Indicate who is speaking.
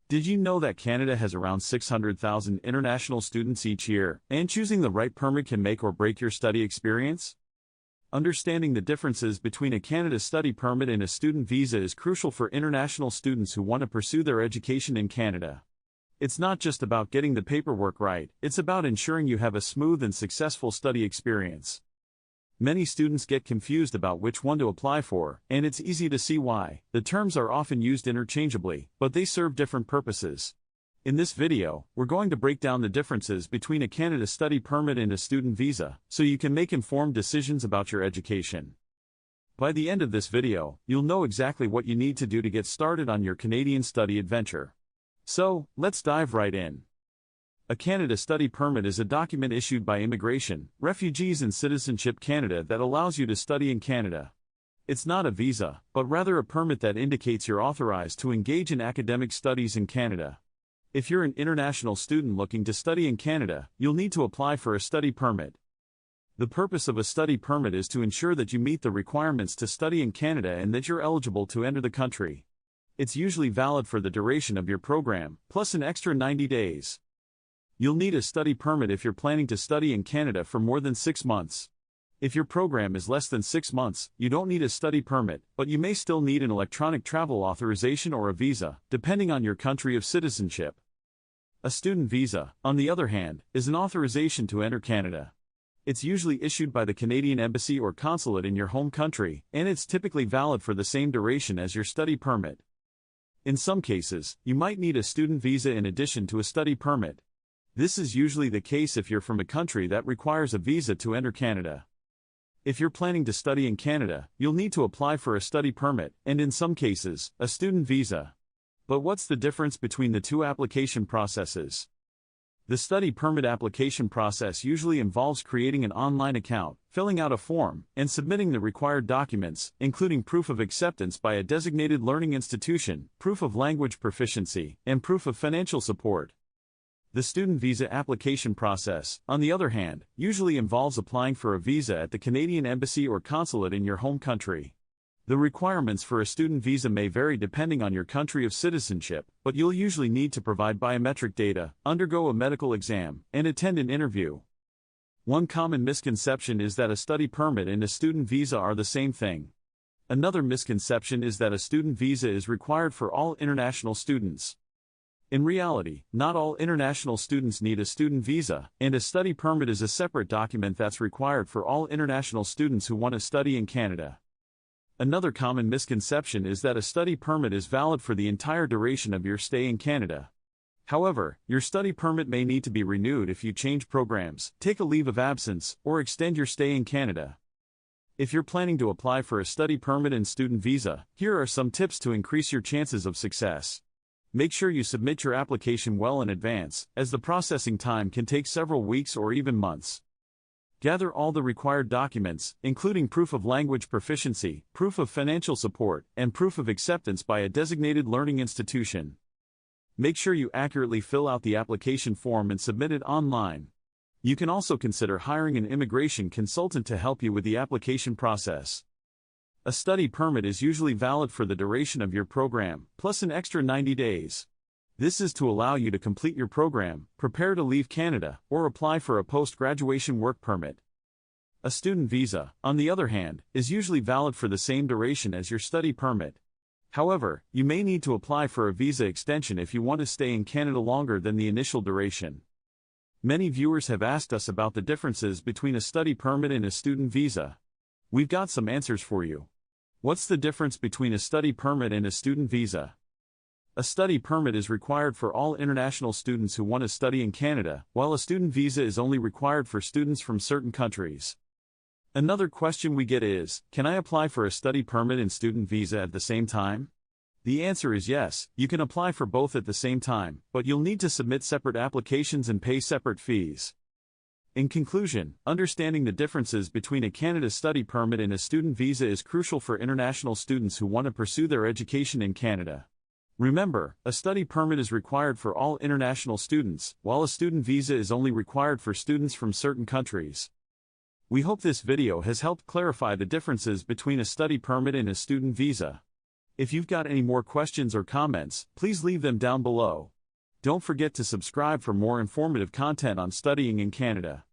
Speaker 1: Did you know that Canada has around 600,000 international students each year, and choosing the right permit can make or break your study experience? Understanding the differences between a Canada study permit and a student visa is crucial for international students who want to pursue their education in Canada. It's not just about getting the paperwork right, it's about ensuring you have a smooth and successful study experience. Many students get confused about which one to apply for, and it's easy to see why. The terms are often used interchangeably, but they serve different purposes. In this video, we're going to break down the differences between a Canada study permit and a student visa, so you can make informed decisions about your education. By the end of this video, you'll know exactly what you need to do to get started on your Canadian study adventure. So, let's dive right in. A Canada Study Permit is a document issued by Immigration, Refugees and Citizenship Canada that allows you to study in Canada. It's not a visa, but rather a permit that indicates you're authorized to engage in academic studies in Canada. If you're an international student looking to study in Canada, you'll need to apply for a study permit. The purpose of a study permit is to ensure that you meet the requirements to study in Canada and that you're eligible to enter the country. It's usually valid for the duration of your program, plus an extra 90 days. You'll need a study permit if you're planning to study in Canada for more than 6 months. If your program is less than 6 months, you don't need a study permit, but you may still need an electronic travel authorization or a visa, depending on your country of citizenship. A student visa, on the other hand, is an authorization to enter Canada. It's usually issued by the Canadian Embassy or Consulate in your home country, and it's typically valid for the same duration as your study permit. In some cases, you might need a student visa in addition to a study permit. This is usually the case if you're from a country that requires a visa to enter Canada. If you're planning to study in Canada, you'll need to apply for a study permit, and in some cases, a student visa. But what's the difference between the two application processes? The study permit application process usually involves creating an online account, filling out a form, and submitting the required documents, including proof of acceptance by a designated learning institution, proof of language proficiency, and proof of financial support. The student visa application process, on the other hand, usually involves applying for a visa at the Canadian Embassy or Consulate in your home country. The requirements for a student visa may vary depending on your country of citizenship, but you'll usually need to provide biometric data, undergo a medical exam, and attend an interview. One common misconception is that a study permit and a student visa are the same thing. Another misconception is that a student visa is required for all international students. In reality, not all international students need a student visa, and a study permit is a separate document that's required for all international students who want to study in Canada. Another common misconception is that a study permit is valid for the entire duration of your stay in Canada. However, your study permit may need to be renewed if you change programs, take a leave of absence, or extend your stay in Canada. If you're planning to apply for a study permit and student visa, here are some tips to increase your chances of success. Make sure you submit your application well in advance, as the processing time can take several weeks or even months. Gather all the required documents, including proof of language proficiency, proof of financial support, and proof of acceptance by a designated learning institution. Make sure you accurately fill out the application form and submit it online. You can also consider hiring an immigration consultant to help you with the application process. A study permit is usually valid for the duration of your program, plus an extra 90 days. This is to allow you to complete your program, prepare to leave Canada, or apply for a post-graduation work permit. A student visa, on the other hand, is usually valid for the same duration as your study permit. However, you may need to apply for a visa extension if you want to stay in Canada longer than the initial duration. Many viewers have asked us about the differences between a study permit and a student visa. We've got some answers for you. What's the difference between a study permit and a student visa? A study permit is required for all international students who want to study in Canada, while a student visa is only required for students from certain countries. Another question we get is, can I apply for a study permit and student visa at the same time? The answer is yes, you can apply for both at the same time, but you'll need to submit separate applications and pay separate fees. In conclusion, understanding the differences between a Canada study permit and a student visa is crucial for international students who want to pursue their education in Canada. Remember, a study permit is required for all international students, while a student visa is only required for students from certain countries. We hope this video has helped clarify the differences between a study permit and a student visa. If you've got any more questions or comments, please leave them down below. Don't forget to subscribe for more informative content on studying in Canada.